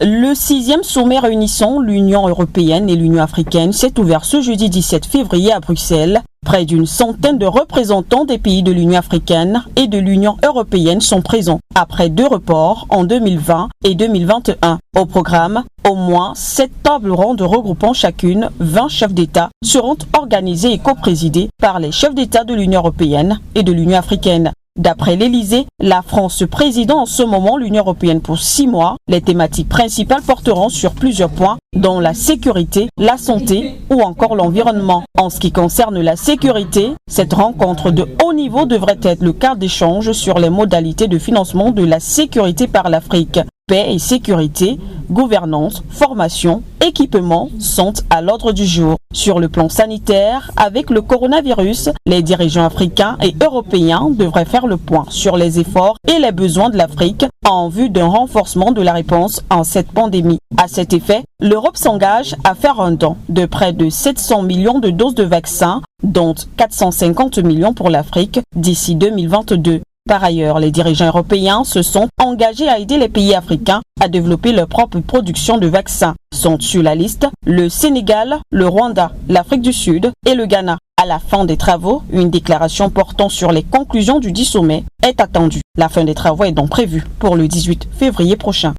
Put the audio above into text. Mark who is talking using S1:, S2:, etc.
S1: Le 6e sommet réunissant l'Union européenne et l'Union africaine s'est ouvert ce jeudi 17 février à Bruxelles. Près d'une centaine de représentants des pays de l'Union africaine et de l'Union européenne sont présents, après 2 reports en 2020 et 2021. Au programme, au moins 7 tables rondes regroupant chacune 20 chefs d'État seront organisées et coprésidées par les chefs d'État de l'Union européenne et de l'Union africaine. D'après l'Élysée, la France préside en ce moment l'Union européenne pour 6 mois. Les thématiques principales porteront sur plusieurs points, dont la sécurité, la santé ou encore l'environnement. En ce qui concerne la sécurité, cette rencontre de haut niveau devrait être le cadre d'échange sur les modalités de financement de la sécurité par l'Afrique. Paix et sécurité, gouvernance, formation, équipement sont à l'ordre du jour. Sur le plan sanitaire, avec le coronavirus, les dirigeants africains et européens devraient faire le point sur les efforts et les besoins de l'Afrique en vue d'un renforcement de la réponse en cette pandémie. À cet effet, l'Europe s'engage à faire un don de près de 700 millions de doses de vaccins, dont 450 millions pour l'Afrique d'ici 2022. Par ailleurs, les dirigeants européens se sont engagés à aider les pays africains à développer leur propre production de vaccins. Sont sur la liste le Sénégal, le Rwanda, l'Afrique du Sud et le Ghana. À la fin des travaux, une déclaration portant sur les conclusions du 10 sommet est attendue. La fin des travaux est donc prévue pour le 18 février prochain.